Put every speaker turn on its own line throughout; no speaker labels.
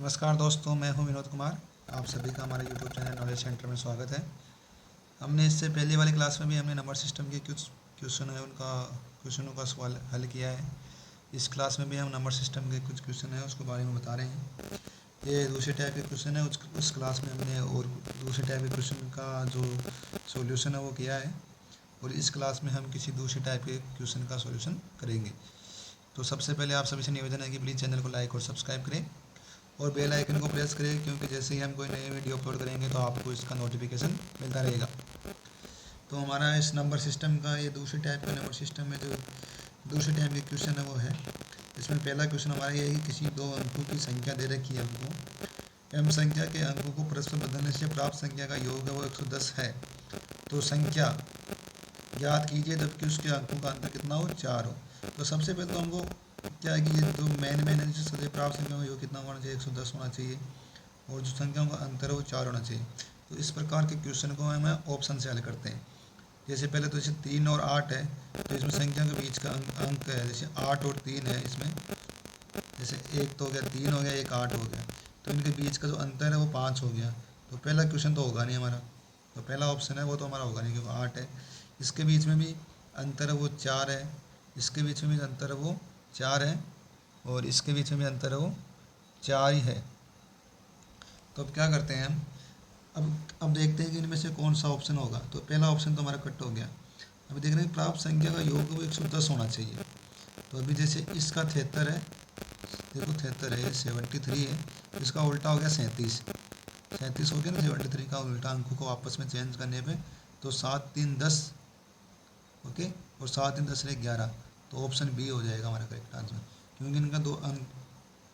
नमस्कार दोस्तों, मैं हूं विनोद कुमार। आप सभी का हमारे यूट्यूब चैनल नॉलेज सेंटर में स्वागत है। हमने इससे पहले वाली क्लास में भी हमने नंबर सिस्टम के कुछ क्वेश्चनों का सवाल हल किया है। इस क्लास में भी हम नंबर सिस्टम के कुछ क्वेश्चन हैं उसके बारे में बता रहे हैं। ये दूसरे टाइप के क्वेश्चन है। उस क्लास में हमने और दूसरे टाइप के क्वेश्चन का जो सॉल्यूशन है वो किया है, और इस क्लास में हम किसी दूसरे टाइप के क्वेश्चन का सॉल्यूशन करेंगे। तो सबसे पहले आप सभी से निवेदन है कि प्लीज़ चैनल को लाइक और सब्सक्राइब करें और बेल आइकन को प्रेस करें, क्योंकि जैसे ही हम कोई नई वीडियो अपलोड करेंगे तो आपको इसका नोटिफिकेशन मिलता रहेगा। तो हमारा इस नंबर सिस्टम का ये दूसरे टाइप का नंबर सिस्टम में जो दूसरे टाइप के क्वेश्चन है वो है। इसमें पहला क्वेश्चन हमारा ये है कि किसी दो अंकों की संख्या दे रखी है हमको। एम संख्या के अंकों को परस्पर बदलने से प्राप्त संख्या का योग है वो 110 है। तो संख्या ज्ञात कीजिए जबकि उसके अंकों का अंतर कितना हो, 4 हो। तो सबसे पहले तो हमको क्या है कि ये जो मेन है जिससे सदैव प्राप्त संख्या का योग कितना होना चाहिए, 110 होना चाहिए, और जो संख्याओं का अंतर है वो 4 होना चाहिए। तो इस प्रकार के क्वेश्चन को हम ऑप्शन से हल करते हैं। जैसे पहले तो जैसे 3 और 8 है, तो इसमें संख्या के बीच का अंक है, जैसे 8 और 3 है इसमें, जैसे एक तो हो गया 3 हो गया, एक 8 हो गया, तो इनके बीच का जो अंतर है वो 5 हो गया। तो पहला क्वेश्चन तो होगा नहीं हमारा, तो पहला ऑप्शन है वो तो हमारा होगा नहीं क्योंकि 8 है। इसके बीच में भी अंतर है वो 4 है, इसके बीच में भी अंतर है वो 4 है, और इसके बीच में भी अंतर है वो 4 ही है। तो अब क्या करते हैं हम, अब देखते हैं कि इनमें से कौन सा ऑप्शन होगा। तो पहला ऑप्शन तो हमारा कट हो गया। अभी देख रहे हैं प्राप्त संख्या का योग वो 110 होना चाहिए। तो अभी जैसे इसका 73 है, देखो 73 है, 73 है, तो इसका उल्टा हो गया 37। 37 हो गया ना, 73 का उल्टा अंकों को आपस में चेंज करने पे तो 7 3 10, ओके, और 7 3 10 11। तो ऑप्शन बी हो जाएगा हमारा करेक्ट आंसर, क्योंकि इनका दो अंक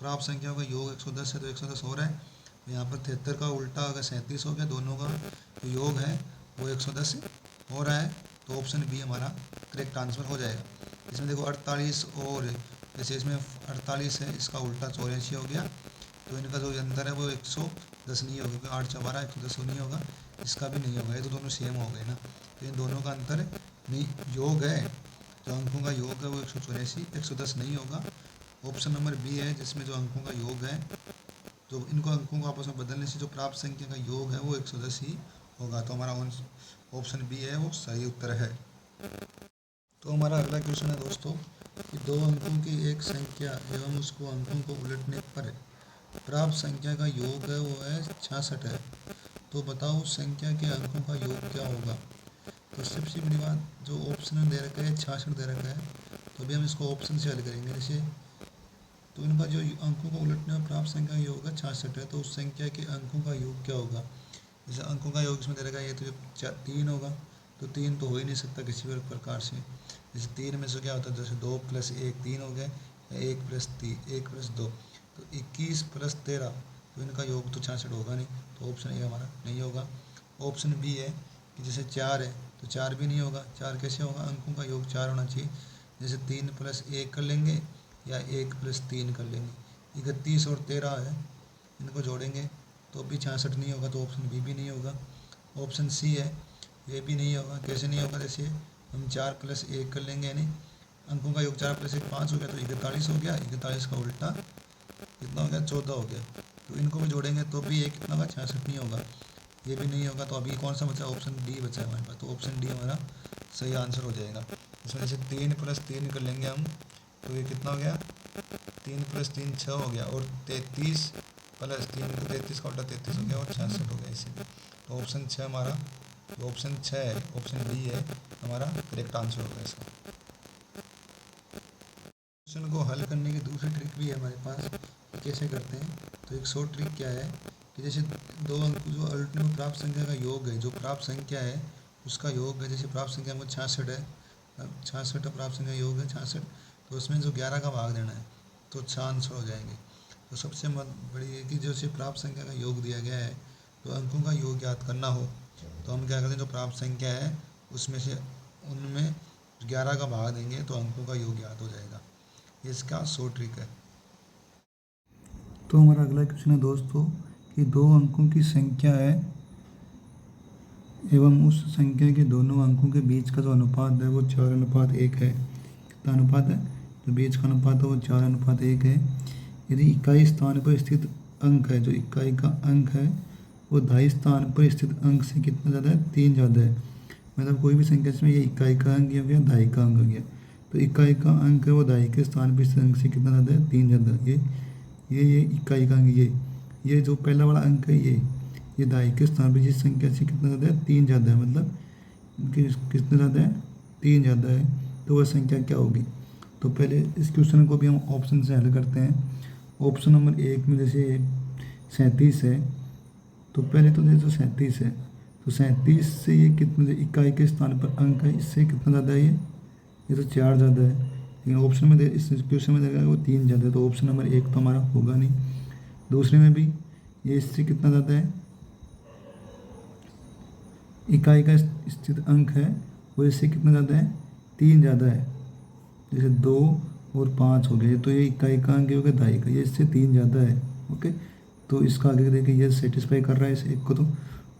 प्राप्त संख्याओं का योग 110 है, तो 110 हो रहा है। तो यहाँ पर 73 का उल्टा अगर 37 हो गया, दोनों का जो योग है वो 110 हो रहा है। तो ऑप्शन बी हमारा करेक्ट आंसर हो जाएगा। इसमें देखो 48 और जैसे इसमें 48 है, इसका उल्टा 84 हो गया, तो इनका जो अंतर है वो 110 नहीं होगा, क्योंकि 8 4 110 नहीं होगा, इसका भी नहीं होगा, ये तो दोनों सेम हो गए ना। तो इन दोनों का अंतर नहीं, योग है, जो अंकों का योग है वो 184 110 नहीं होगा। ऑप्शन नंबर बी है जिसमें जो अंकों का योग है, जो इनको अंकों को आपस में बदलने से जो प्राप्त संख्या का योग है वो 110 ही होगा। तो हमारा ऑप्शन बी है वो सही उत्तर है। तो हमारा अगला क्वेश्चन है दोस्तों कि दो अंकों की एक संख्या एवं उसको अंकों को उलटने पर प्राप्त संख्या का योग है वो है 66 है। तो बताओ उस संख्या के अंकों का योग क्या होगा। तो सबसे बड़ी बात, जो ऑप्शन दे रखा है 66 दे रखा है, तो अभी हम इसको ऑप्शन से हल करेंगे। जैसे तो इनका जो अंकों को उलटने में प्राप्त संख्या का योग है 66 है, तो उस संख्या के अंकों का योग क्या होगा। जैसे अंकों का योग इसमें दे रखा है, ये तो 3 होगा, तो 3 तो हो ही नहीं सकता किसी भी प्रकार से। जैसे 3 में से क्या होता है, जैसे 2 + 1 3 हो गया, या 1 + 3 1 + 2 तो 21 + 13, तो इनका योग तो 66 होगा नहीं, तो ऑप्शन ए हमारा नहीं होगा। ऑप्शन बी है कि जैसे 4 है, तो 4 भी नहीं होगा। 4 कैसे होगा, अंकों का योग 4 होना चाहिए। जैसे 3 + 1 कर लेंगे, या 1 + 3 कर लेंगे। 31 और 13 है, इनको जोड़ेंगे तो भी 66 नहीं होगा, तो ऑप्शन बी भी नहीं होगा। ऑप्शन सी है, ये भी नहीं होगा। कैसे नहीं होगा, जैसे हम 4 + 1 कर लेंगे, यानी अंकों का योग 4 + 1 5 हो गया, तो 41 हो गया। 41 का उल्टा कितना हो गया, 14 हो गया। तो इनको भी जोड़ेंगे तो भी एक कितना होगा, 66 नहीं होगा, ये भी नहीं होगा। तो अभी कौन सा बचा, ऑप्शन डी बचा है हमारे पास। तो ऑप्शन डी हमारा सही आंसर हो जाएगा। इसमें जैसे 3 + 3 कर लेंगे हम, तो ये कितना हो गया, 3 + 3 6 हो गया, और 33 + 3 तो 33 का उल्टा 33 हो गया, और 66 हो गया इसी में। तो ऑप्शन 6 हमारा, जो ऑप्शन 6 है, ऑप्शन बी है हमारा करेक्ट आंसर होगा इसका। क्वेश्चन को हल करने की दूसरी ट्रिक भी है हमारे पास, कैसे करते हैं। तो एक शॉर्ट ट्रिक क्या है कि जैसे दो अंक जो उलटने में प्राप्त संख्या का योग है, जो प्राप्त संख्या है उसका योग है, जैसे प्राप्त संख्या में 66 है, 66 प्राप्त संख्या योग है 66, तो उसमें जो 11 का भाग देना है, तो 6 आंसर हो जाएंगे। तो सबसे बड़ी है कि जैसे प्राप्त संख्या का योग दिया गया है, तो अंकों का योग याद करना हो तो हम क्या करते हैं, जो प्राप्त संख्या है उसमें से उनमें 11 का भाग देंगे तो अंकों का योग याद हो जाएगा। ये इसका शॉर्ट ट्रिक है। तो हमारा अगला क्वेश्चन है दोस्तों कि दो अंकों की संख्या है एवं उस संख्या के दोनों अंकों के बीच का जो अनुपात है वो 4:1 है। कितना अनुपात है, तो बीच का अनुपात है वो 4:1 है। यदि इकाई स्थान पर स्थित
अंक है, जो इकाई का अंक है वो दाई स्थान पर स्थित अंक से कितना ज़्यादा है, 3 ज़्यादा है। मतलब कोई भी संख्या इसमें ये इकाई का अंक हो गया, दाई का अंक हो गया। तो इकाई का अंक है वो दाई के स्थान पर स्थित अंक से कितना ज़्यादा है, 3 ज़्यादा। ये इकाई का अंक, ये जो पहला वाला अंक है ये दाई के स्थान पर जिस संख्या से कितना ज़्यादा है, 3 ज़्यादा है। मतलब कितना ज़्यादा है, 3 ज़्यादा है। तो वह संख्या क्या होगी। तो पहले इस क्वेश्चन को भी हम ऑप्शन से हल करते हैं। ऑप्शन नंबर 1 में जैसे 37 है, तो पहले तो जैसे 37 है, तो 37 से ये कितने इकाई के स्थान पर अंक है, इससे कितना ज़्यादा है, ये तो 4 ज़्यादा है। लेकिन ऑप्शन में इस क्वेश्चन में देखा वो 3 ज़्यादा है, तो ऑप्शन नंबर 1 तो हमारा होगा नहीं। दूसरे में भी ये इससे कितना ज़्यादा है, इकाई का स्थित अंक है वो इससे कितना ज़्यादा है, 3 ज़्यादा है। जैसे 2 और 5 हो गए, तो ये इकाई का अंक हो गया दाई का, ये इससे 3 ज़्यादा है। ओके, तो इसका आगे देखिए ये सेटिस्फाई कर रहा है इस एक को, तो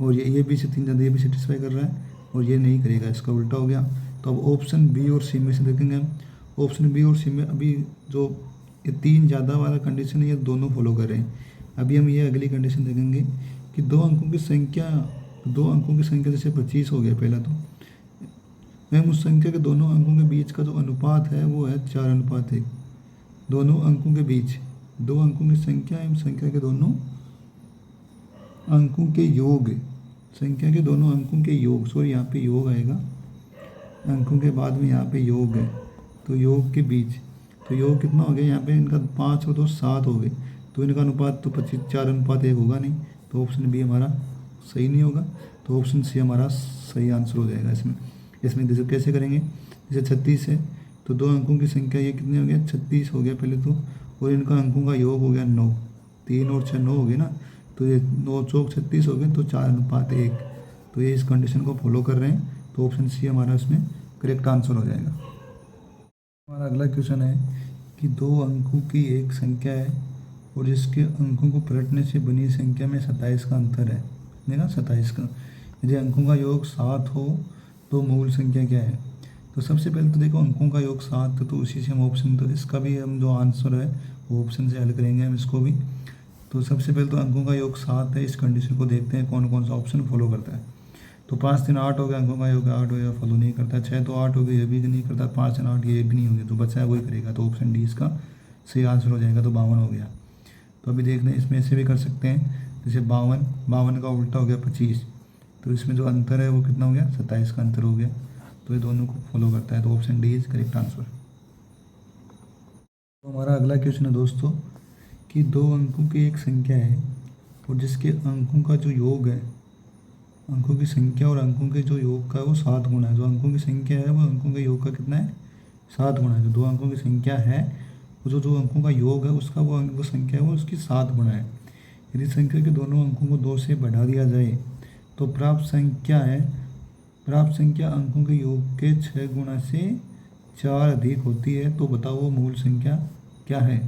और ये भी इससे 3 ज़्यादा, ये भी सेटिस्फाई कर रहा है, और ये नहीं करेगा, इसका उल्टा हो गया। तो अब ऑप्शन बी और सी में से देखेंगे हम। ऑप्शन बी और सी में अभी जो ये 3 ज़्यादा वाला कंडीशन है ये दोनों फॉलो कर रहे हैं। अभी हम ये अगली कंडीशन देखेंगे कि दो अंकों की संख्या जैसे 25 हो गया पहला, तो मैम उस संख्या के दोनों अंकों के बीच का जो अनुपात है वो है 4:1। दोनों अंकों के बीच, दो अंकों की संख्या एवं संख्या के दोनों अंकों के योग, संख्या के दोनों अंकों के योग, सॉरी यहाँ पे योग आएगा, अंकों के बाद में यहाँ पे योग है, तो योग के बीच, तो योग कितना हो गया यहाँ पे, इनका 5 और 2 7 हो गए, तो इनका अनुपात तो 4:1 होगा नहीं, तो ऑप्शन बी हमारा सही नहीं होगा। तो ऑप्शन सी हमारा सही आंसर हो जाएगा इसमें जैसे कैसे करेंगे, जैसे 36 है, तो दो अंकों की संख्या ये कितने हो गया, 36 हो गया पहले तो, और इनका अंकों का योग हो गया 9, 3 और 6 9 हो गए ना, तो ये 9 चौक 36 हो गए, तो 4:1। तो ये इस कंडीशन को फॉलो कर रहे हैं, तो ऑप्शन सी हमारा इसमें करेक्ट आंसर हो जाएगा। हमारा अगला क्वेश्चन है कि दो अंकों की एक संख्या है और जिसके अंकों को पलटने से बनी संख्या में 27 का अंतर है। देखा 27 का, यदि अंकों का योग 7 हो तो मूल संख्या क्या है। तो सबसे पहले तो देखो अंकों का योग 7 है, तो उसी से हम ऑप्शन, तो इसका भी हम जो आंसर है वो ऑप्शन से हल करेंगे हम इसको भी। तो सबसे पहले तो अंकों का योग 7 है, इस कंडीशन को देखते हैं कौन कौन सा ऑप्शन फॉलो करता है। तो 5 3 8 हो गया, अंकों का योग 8 हो गया, फॉलो नहीं करता। 6 तो 8 हो गया, ये भी नहीं करता। 5 3 8 ये भी नहीं हो गया, तो बचा है वही करेगा, तो ऑप्शन डी इसका सही आंसर हो जाएगा। तो 52 हो गया। तो अभी देख लें, इसमें से भी कर सकते हैं, जैसे 52 का उल्टा हो गया 25, तो इसमें जो अंतर है वो कितना हो गया, 27 का अंतर हो गया। तो ये दोनों को फॉलो करता है, तो option D is correct answer. तो हमारा अगला क्वेश्चन है दोस्तों कि दो अंकों की एक संख्या है और जिसके अंकों का जो योग है, अंकों की संख्या और अंकों के जो योग का है वो 7 गुना है। जो अंकों की संख्या है वो अंकों के योग का कितना है, 7 गुना है। जो दो अंकों की संख्या है वो जो अंकों का योग है उसका वो संख्या है वो उसकी 7 गुना है। यदि संख्या के दोनों अंकों को 2 से बढ़ा दिया जाए तो प्राप्त संख्या अंकों के योग के 6 गुना से 4 अधिक होती है। तो बताओ वो मूल संख्या क्या है।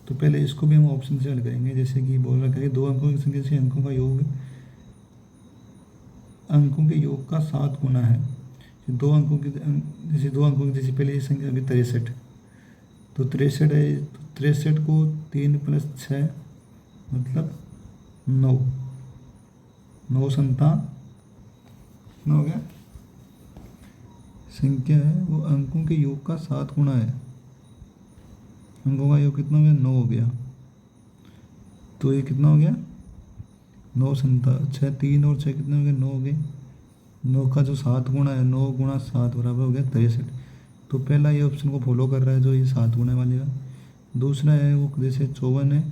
तो पहले इसको भी हम ऑप्शन से हल करेंगे, जैसे कि बोल रखा है दो अंकों की संख्या से अंकों का योग, अंकों के योग का 7 गुना है। दो अंकों की जैसे पहले ये संख्या होगी 63, तो 63 है, तो 63 को 3 + 6 मतलब 9, 9 संतान हो गया। संख्या है वो अंकों के योग का 7 गुना है। अंकों का योग कितना हो गया, 9 हो गया। तो ये कितना हो गया, 9 संतान 6, 3 और 6 कितने हो गए, 9 हो गए। 9 का जो 7 गुना है, 9 × 7 बराबर हो गया 63। तो पहला ये ऑप्शन को फॉलो कर रहा है जो ये 7 गुना वाले का। दूसरा है वो जैसे 54 है,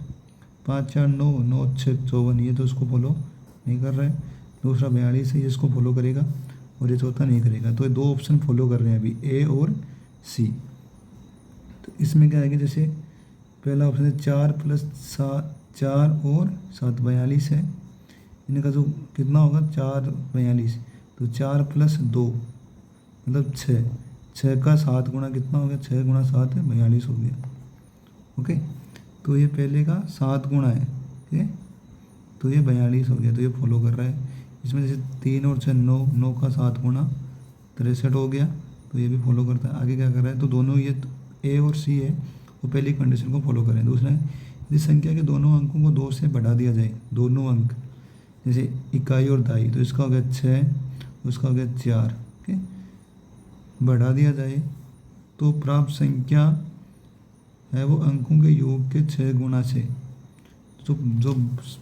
5 4 9 9 6 54, ये तो उसको फॉलो नहीं कर रहा है। दूसरा 42 है, ये इसको फॉलो करेगा, और ये चौथा नहीं करेगा। तो ये दो ऑप्शन फॉलो कर रहे हैं अभी, ए और सी। तो इसमें क्या आएगा, जैसे पहला ऑप्शन है 4 + 7 4 और 7 42 है। इनका जो कितना होगा 4 42, तो 4 + 2 मतलब 6, 6 का 7 गुना कितना हो गया, 6 × 7 है 42 हो गया। ओके, तो ये पहले का 7 गुना है, ठीक है, तो ये 42 हो गया। तो ये फॉलो कर रहा है। इसमें जैसे 3 और 6 9, 9 का 7 गुना 63 हो गया, तो ये भी फॉलो करता है। आगे क्या कर रहा है, तो दोनों ये ए और सी है वो पहली कंडीशन को फॉलो करें। दूसरा है इस संख्या के दोनों अंकों को 2 से बढ़ा दिया जाए, दोनों अंक जैसे इकाई और दाई, तो इसका हो गया 6, उसका हो गया 4, ओके, बढ़ा दिया जाए तो प्राप्त संख्या है वो अंकों के योग के 6 गुना से। जो जो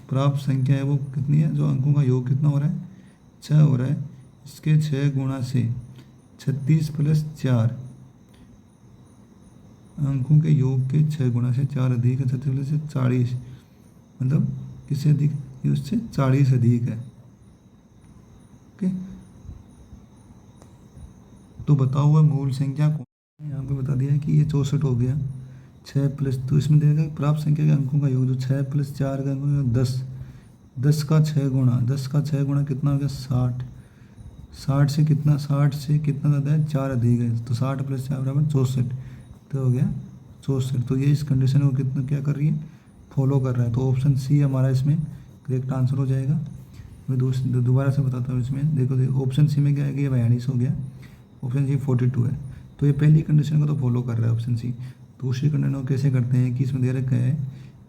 प्राप्त संख्या है वो कितनी है, जो अंकों का योग कितना हो रहा है, 6 हो रहा है, इसके 6 गुना से 36 प्लस 4, अंकों के योग के 6 गुना से 4 अधिक है 36 प्लस 40, मतलब किससे अधिक, ये उससे 40 अधिक है, ओके। तो बताओ हुआ मूल संख्या कौन, यहाँ पे बता दिया है कि ये 64 हो गया, 6 प्लस, तो इसमें देगा प्राप्त संख्या के अंकों का योग, जो 6 प्लस 4 का अंकों का 10, 10 का 6 गुना, 10 का 6 गुना कितना हो गया 60, 60 से कितना, 60 से कितना ज़्यादा है, 4 अधिक है, तो 60 प्लस 4 बराबर 64, तो हो गया 64। तो ये इस कंडीशन को कितना क्या कर रही है, फॉलो कर रहा है, तो ऑप्शन सी हमारा इसमें करेक्ट आंसर हो जाएगा। मैं दोबारा से बताता हूँ, इसमें देखो ऑप्शन सी में क्या है कि ये 42 हो गया, ऑप्शन सी 42 है, तो ये पहली कंडीशन को तो फॉलो कर रहा है ऑप्शन सी। दूसरी कंडीशन को कैसे करते हैं कि इसमें दे रखा है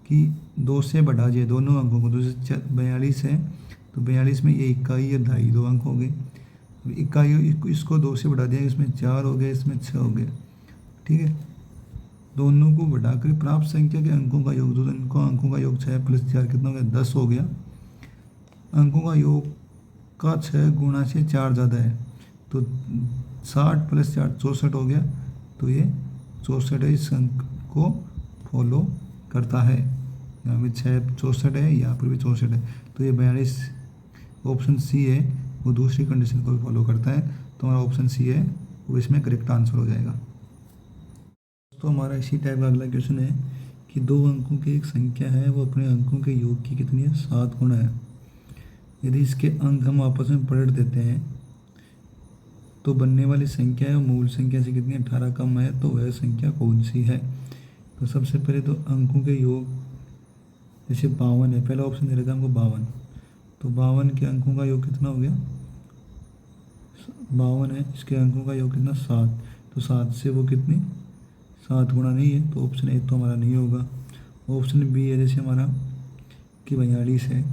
कि 2 से बढ़ा जाए दोनों अंकों को, तो जैसे 42 है तो 42 में ये इकाई और दाई 2 अंक हो गए, इकाई इसको 2 से बढ़ा दिया, इसमें 4 हो गया, इसमें 6 हो गया, ठीक है। दोनों को बढ़ाकर प्राप्त संख्या के अंकों का योग, जो इनको अंकों का योग 6 प्लस 4 कितना हो गया 10 हो गया, अंकों का योग का 6 गुना से 4 ज़्यादा है, तो 60 प्लस 4 64 हो गया, तो ये 64 है, इस अंक को फॉलो करता है। यहाँ पे 6 64 है, यहाँ पर भी 64 है, तो ये 42 ऑप्शन सी है वो दूसरी कंडीशन को भी फॉलो करता है, तो हमारा ऑप्शन सी है वो इसमें करेक्ट आंसर हो जाएगा। तो हमारा इसी टाइप का अगला क्वेश्चन है कि 2 अंकों की एक संख्या है वो अपने अंकों के योग की कितनी है, 7 गुना है। यदि इसके अंक हम आपस में पलट देते हैं तो बनने वाली संख्या है मूल संख्या से कितनी 18 कम है, तो वह संख्या कौन सी है। तो सबसे पहले तो अंकों के योग, जैसे 52 है, पहला ऑप्शन दे रखा है हमको 52, तो 52 के अंकों का योग कितना हो गया 52 है, इसके अंकों का योग कितना 7, तो 7 से वो कितनी 7 गुना नहीं है, तो ऑप्शन ए तो हमारा नहीं होगा। ऑप्शन बी है जैसे हमारा कि 42 है,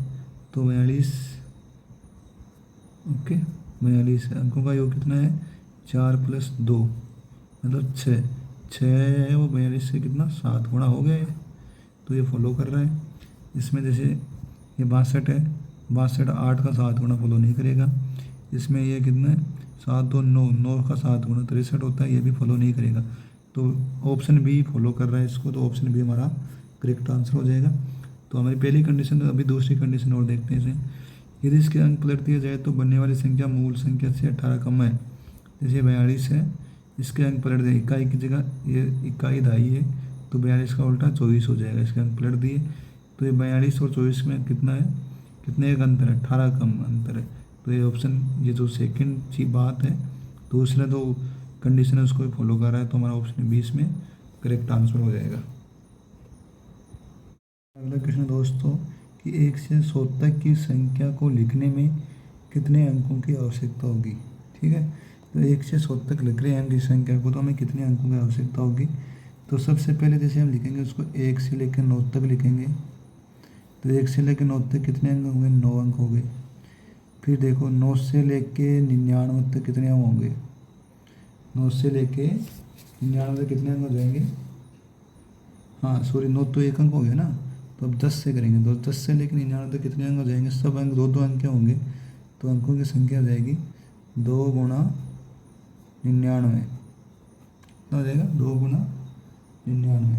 तो 42, ओके 42 है, अंकों का योग कितना है 4 प्लस 2 मतलब 6 है, वो 42 से कितना 7 गुना हो गया है, तो ये फॉलो कर रहा है। इसमें जैसे ये 62 है, 62 8 का 7 गुना फॉलो नहीं करेगा। इसमें ये कितना है 7 2 9, 9 का 7 गुना 63 होता है, ये भी फॉलो नहीं करेगा, तो ऑप्शन बी फॉलो कर रहा है इसको, तो ऑप्शन बी हमारा करेक्ट आंसर हो जाएगा। तो हमारी पहली कंडीशन, अभी दूसरी कंडीशन और देखते हैं इसे। यदि इसके अंक पलट दिया जाए तो बनने वाली संख्या मूल संख्या से 18 कम है, जैसे 42 है, इसके अंक पलट दिए, इकाई की जगह ये इकाई दाई है, तो 42 का उल्टा 24 हो जाएगा, इसके अंक पलट दिए, तो ये 42 और 24 में कितना है, कितने का अंतर है 18 कम अंतर है, तो ये ऑप्शन, ये जो सेकेंड ची बात है, दूसरा जो कंडीशन है उसको भी फॉलो कर रहा है, तो हमारा ऑप्शन 20 में करेक्ट आंसर हो जाएगा। अगला क्वेश्चन दोस्तों कि 1 से 100 तक की संख्या को लिखने में कितने अंकों की आवश्यकता होगी, ठीक है। तो 1 से 100 तक लिख रहे हैं हम इस संख्या को, तो हमें कितने अंकों की आवश्यकता होगी। तो सबसे पहले जैसे हम लिखेंगे उसको 1 से लेकर 9 तक लिखेंगे, तो 1 से लेकर 9 तक कितने अंक होंगे 9 अंक हो गए। फिर देखो 9 से लेके 99 तक कितने अंक होंगे, 9 से लेके 99 तक कितने अंक हो जाएंगे, हाँ सॉरी 9 तो 1 अंक हो गया ना, तो अब 10 से करेंगे, तो 10 से लेकर 99 तक कितने अंक हो जाएंगे, सब अंक 2 अंक के होंगे, तो अंकों की संख्या हो जाएगी 2 गुणा 99, कितना हो जाएगा 2 गुणा 99,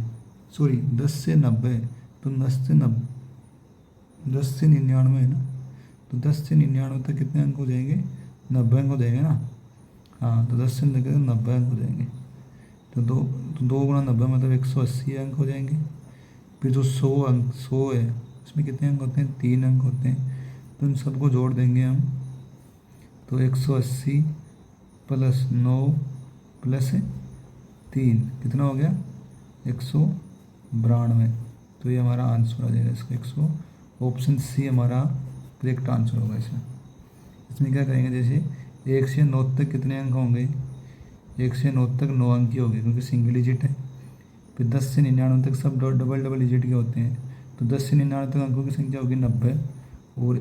सॉरी 10 से 90, तो 10 से 99 है ना, तो 10 से 99 तक कितने अंक हो जाएंगे 90 अंक हो जाएंगे ना, हाँ तो 10 से लेकर 90 अंक हो जाएंगे, तो 2 गुणा 90 मतलब 180 अंक हो जाएंगे। फिर जो 100 है इसमें कितने अंक होते हैं 3 अंक होते हैं, तो इन सबको जोड़ देंगे हम, तो 180 प्लस 9 प्लस 3 कितना हो गया 192, तो ये हमारा आंसर आ जाएगा इसका 100, ऑप्शन सी हमारा करेक्ट आंसर होगा इसमें। इसमें क्या करेंगे, जैसे 1 से 9 तक कितने अंक होंगे, 1 से 9 तक 9 अंक ही होंगे क्योंकि सिंगल डिजिट है। फिर 10 से 99 तक सब डबल डबल डिजिट के होते हैं। तो 10 से 99 तक अंकों की संख्या होगी 90, और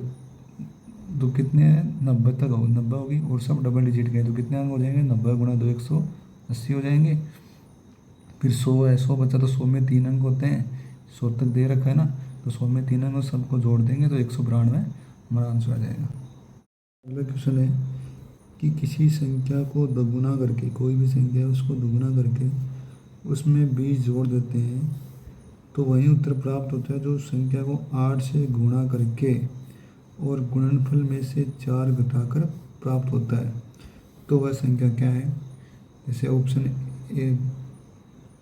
तो कितने हैं, 90 तक होगी, 90 होगी, और सब डबल डिजिट के हैं। तो कितने अंक हो जाएंगे, 90 गुणा 2 180 हो जाएंगे। फिर 100 है, 100 बचा, तो 100 में 3 अंक होते हैं, 100 तक दे रखा है ना, तो 100 में 3 अंक सबको जोड़ देंगे तो 192 हमारा आंसर आ जाएगा। अगला क्वेश्चन है कि किसी संख्या को दोगुना करके, कोई भी संख्या है उसको दोगुना करके उसमें 20 जोड़ देते हैं तो वही उत्तर प्राप्त होता है जो संख्या को 8 से गुणा करके और गुणनफल में से 4 घटाकर प्राप्त होता है। तो वह संख्या क्या है? जैसे ऑप्शन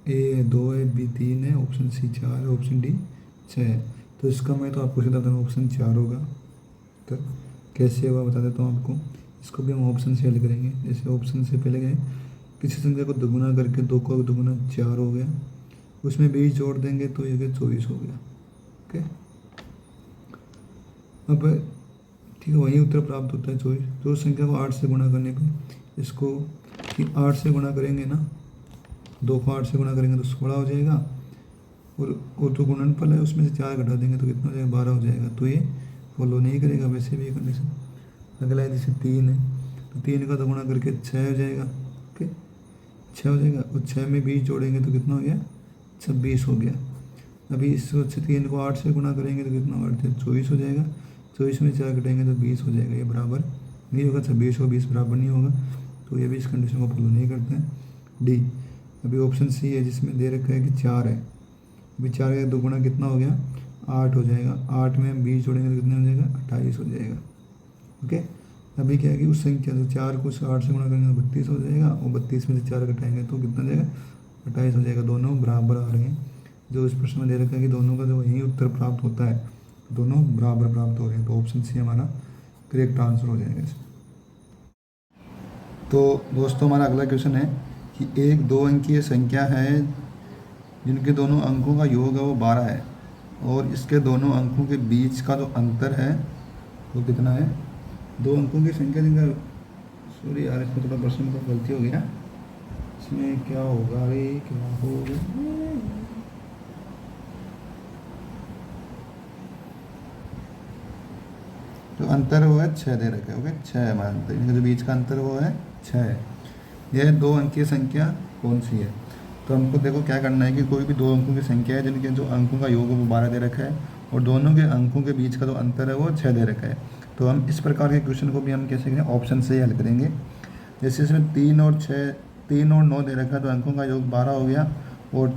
ए 2 है, बी 3 है, ऑप्शन सी 4 है, ऑप्शन डी 6 है। तो इसका मैं तो आपको सीधा बताऊँ, ऑप्शन 4 होगा। तो कैसे होगा बता देता हूँ आपको। इसको भी हम ऑप्शन से हल करेंगे। जैसे ऑप्शन से पहले गए, किसी संख्या को दोगुना करके 2 को दोगुना 4 हो गया, उसमें 20 जोड़ देंगे तो ये 24 हो गया। ओके, अब ठीक है, वही उत्तर प्राप्त होता है 24। तो उस संख्या को 8 से गुणा करने पे, इसको कि 8 से गुणा करेंगे ना, 2 को 8 से गुणा करेंगे तो 16 हो जाएगा, और जो गुणनफल है उसमें से 4 घटा देंगे तो कितना हो जाएगा, 12 हो जाएगा। तो ये फॉलो नहीं करेगा वैसे भी ये कंडीशन। अगला है जैसे 3 है, तो 3 का दोगुना करके 6 हो जाएगा। ओके, 6 हो जाएगा, और 6 में 20 जोड़ेंगे तो कितना हो गया, 26 हो गया। अभी इस 3 को 8 से गुणा करेंगे तो कितना होगा, 24 हो जाएगा। 24 में 4 घटाएंगे तो 20 हो जाएगा। ये बराबर नहीं होगा, 26 और 20 बराबर नहीं होगा, तो ये भी इस कंडीशन को फॉलो नहीं करते हैं। डी, अभी ऑप्शन सी है जिसमें दे रखा है कि 4 है। अभी 4 का दोगुना कितना हो गया, 8 हो जाएगा। 8 में 20 जोड़ेंगे तो कितना हो जाएगा, 28 हो जाएगा। ओके, अभी क्या है कि उस संख्या तो 4 को 8 से गुणा करेंगे तो 32 हो जाएगा, और 32 में से 4 घटाएंगे तो कितना हो जाएगा, 28 हो जाएगा। दोनों बराबर आ रहे हैं। जो इस प्रश्न में दे रखा है कि दोनों का जो यही उत्तर प्राप्त होता है, दोनों बराबर प्राप्त हो रहे हैं, तो ऑप्शन सी हमारा करेक्ट आंसर हो जाएगा इसमें। तो दोस्तों हमारा अगला क्वेश्चन है कि एक 2 अंकीय संख्या है जिनके दोनों अंकों का योग है वो 12 है, और इसके दोनों अंकों के बीच का जो अंतर है वो कितना है। 2 अंकों की संख्या जिनका, सॉरी यार इसमें थोड़ा प्रश्न में गलती हो गया, इसमें क्या होगा, अरे क्या होगा, जो अंतर है वो है 6 दे रखा है। ओके, 6 है हमारा अंतर, इनके जो बीच का अंतर वो है 6 है। यह 2 अंकीय संख्या कौन सी है? तो हमको देखो क्या करना है कि कोई भी 2 अंकों की संख्या है जिनके जो अंकों का योग है वो 12 दे रखा है, और दोनों के अंकों के बीच का जो अंतर है वो 6 दे रखा है। तो हम इस प्रकार के क्वेश्चन को भी हम कैसे करें, ऑप्शन से ही हल करेंगे। जैसे इसमें 3 और 9 दे रखा है, तो अंकों का योग 12 हो गया, और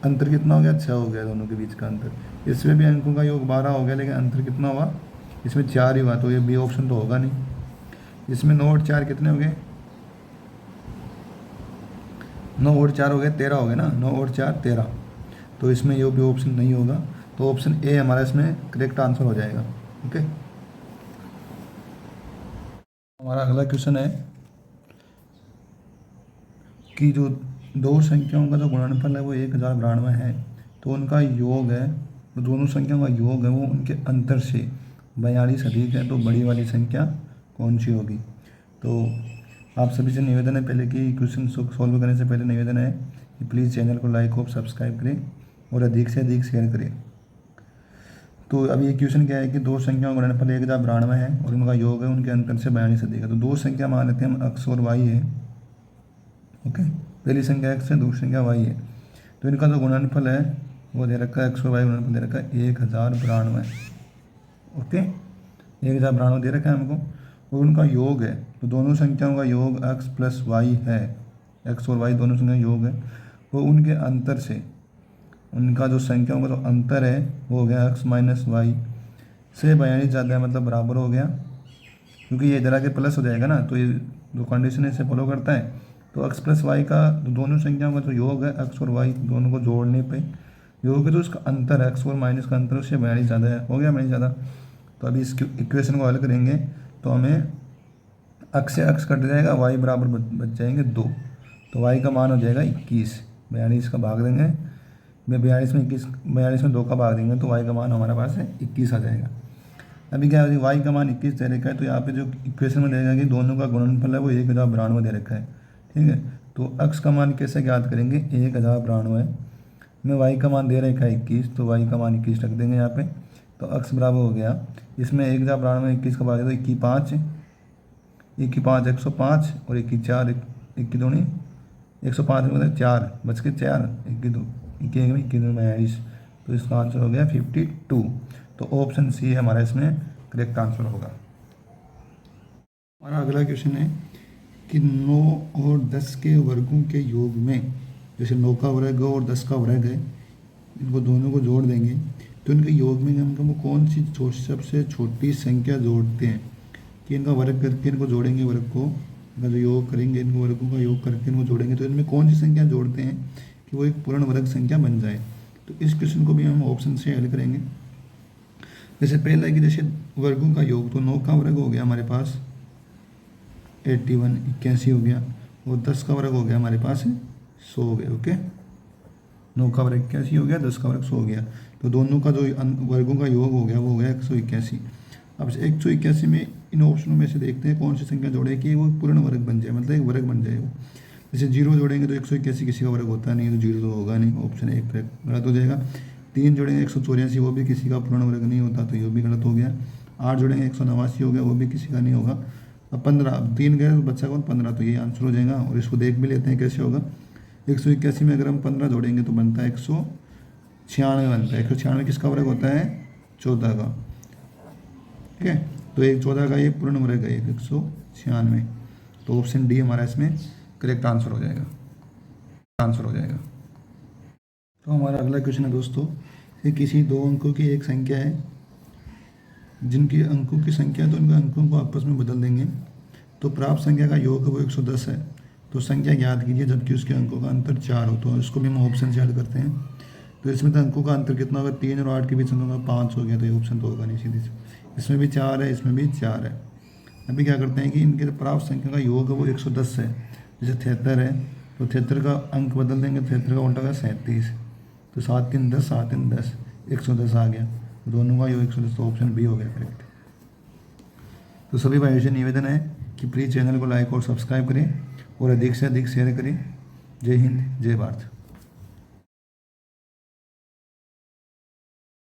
अंतर कितना हो गया, 6 हो गया दोनों के बीच का अंतर। इसमें भी अंकों का योग 12 हो गया, लेकिन अंतर कितना हुआ, इसमें 4 ही हुआ, तो ये बी ऑप्शन तो होगा नहीं। इसमें 9 और 4 कितने हो गए, 9 और 4 हो गए 13 हो गए ना, 9 और 4 13, तो इसमें ये भी ऑप्शन नहीं होगा। तो ऑप्शन ए हमारा इसमें करेक्ट आंसर हो जाएगा। ओके, हमारा अगला क्वेश्चन है कि जो 2 संख्याओं का जो गुणनफल है वो 1092 है, तो उनका योग है, तो दोनों संख्याओं का योग है वो उनके अंतर से 42 अधिक है, तो बड़ी वाली संख्या कौन सी होगी। तो आप सभी से निवेदन है, पहले कि क्वेश्चन सॉल्व करने से पहले निवेदन है कि प्लीज़ चैनल को लाइक और सब्सक्राइब करें और अधिक से अधिक शेयर करें। तो अभी ये क्वेश्चन क्या है कि 2 संख्याओं का गुणनफल 1092 है और उनका योग है उनके अंतर से 42 अधिक है। तो 2 संख्या मान लेते हैं हम, x और y है। ओके, पहली संख्या x है, दूसरी संख्या y है। तो इनका जो गुणनफल है वो दे रखा है, x और y गुणनफल दे रखा है 1092। ओके, 1092 दे रखा है हमको, और उनका योग है, तो दोनों संख्याओं का योग x प्लस वाई है, x और y दोनों संख्या योग है, वो उनके अंतर से, उनका जो संख्याओं का जो अंतर है वो हो गया x माइनस वाई से 42 ज़्यादा है, मतलब बराबर हो गया, क्योंकि ये इधर आके प्लस हो जाएगा ना, तो ये जो कंडीशन है इसे फॉलो करता है। तो x प्लस वाई का दोनों संख्याओं का जो योग है, x और y दोनों को जोड़ने पे योग है, तो उसका अंतर है x और माइनस का अंतर उससे 42 ज़्यादा है, हो गया 42 ज़्यादा। तो अभी इस इक्वेशन को हल करेंगे तो हमें x से x कट जाएगा, y बराबर बच जाएंगे 2, तो y का मान हो जाएगा 21। 42 का भाग देंगे, 42 में 2 का भाग देंगे तो y का मान हमारे पास है 21 आ जाएगा। अभी क्या है, y का मान 21 दे रखा है, तो यहाँ पे जो इक्वेशन में देगा कि दोनों का गुणनफल है वो 1092 दे रखा है। ठीक है, तो x का मान कैसे ज्ञात करेंगे, 1092 है, हमें y का मान दे रहे हैं 21, तो y का मान 21 रख देंगे यहाँ पे। तो x बराबर हो गया, इसमें 1/92 21 का भाग है तो 21 5 105 और 21 21 दूनी 105 मतलब 4 बच के 4 21 21 22, तो इसका आंसर हो गया 52। तो ऑप्शन सी हमारा इसमें करेक्ट आंसर होगा। हमारा अगला क्वेश्चन है कि 9 और 10 के वर्गों के योग में, जैसे 9 का वर्ग और 10 का वर्ग है, इनको दोनों को जोड़ देंगे तो इनके योग में हम कौन सी सबसे छोटी संख्या जोड़ते हैं कि इनका वर्ग करके इनको जोड़ेंगे, वर्ग को इनका जो योग करेंगे, इनको वर्गों का योग करके इनको जोड़ेंगे तो इनमें कौन सी संख्या जोड़ते हैं कि वो एक पूर्ण वर्ग संख्या बन जाए। तो इस क्वेश्चन को भी हम ऑप्शन से हल करेंगे। जैसे पहला है कि जैसे वर्गों का योग, तो 9 का वर्ग हो गया हमारे पास 81 81 हो गया, और 10 का वर्ग हो गया हमारे पास 100 हो गया। ओके, 9 का वर्ग 81 हो गया, 10 का वर्ग 100 हो गया, तो दोनों का जो वर्गों का योग हो गया वो हो गया 181। अब 181 में इन ऑप्शनों में से देखते हैं कौन सी संख्या जोड़े कि वो पूर्ण वर्ग बन जाए, मतलब एक वर्ग बन जाए वो। जैसे 0 जोड़ेंगे तो 181 किसी का वर्ग होता नहीं, तो 0 तो होगा नहीं, ऑप्शन 1 गलत हो जाएगा। 3 जोड़ेंगे 184, वो भी किसी का पूर्ण वर्ग नहीं होता, तो ये भी गलत हो गया। 8 जोड़ेंगे 189 हो गया, वो भी किसी का नहीं होगा। अब 15, अब 3 गए तो बच्चा कौन 15, तो ये आंसर हो जाएगा। और इसको देख भी लेते हैं कैसे होगा। 181 में अगर हम 15 जोड़ेंगे तो बनता है 196 बनता है। 196 किसका वर्ग होता है 14 का, ठीक है, तो एक 14 का ये पूर्ण वर्ग है 196, तो ऑप्शन डी हमारा इसमें करेक्ट आंसर हो जाएगा। तो हमारा अगला क्वेश्चन है दोस्तों कि किसी 2 अंकों की एक संख्या है, जिनकी अंकों की संख्या तो उनके अंकों को आपस में बदल देंगे, तो प्राप्त संख्या का योग वो 110 है। तो संख्या ज्ञात कीजिए जबकि उसके अंकों का अंतर 4 हो। तो इसको भी हम ऑप्शन से हल करते हैं। तो इसमें तो अंकों का अंतर कितना होगा, 3 और 8 के बीच अंकों का 5 हो गया, तो ये ऑप्शन तो होगा नहीं सीधी से। इसमें भी 4 है, इसमें भी 4 है। अभी क्या करते हैं कि इनके प्राप्त संख्या का योग है वो 110 है। जैसे 73 है तो 73 का अंक बदल देंगे, 73 का उल्टा का 37, तो 7 3 10 7 3 10 110 आ गया, दोनों का योग 110, तो ऑप्शन बी हो गया करेक्ट। तो सभी भाइयों से निवेदन है कि प्लीज़ चैनल को लाइक और सब्सक्राइब करें और अधिक से अधिक शेयर करें। जय हिंद, जय भारत।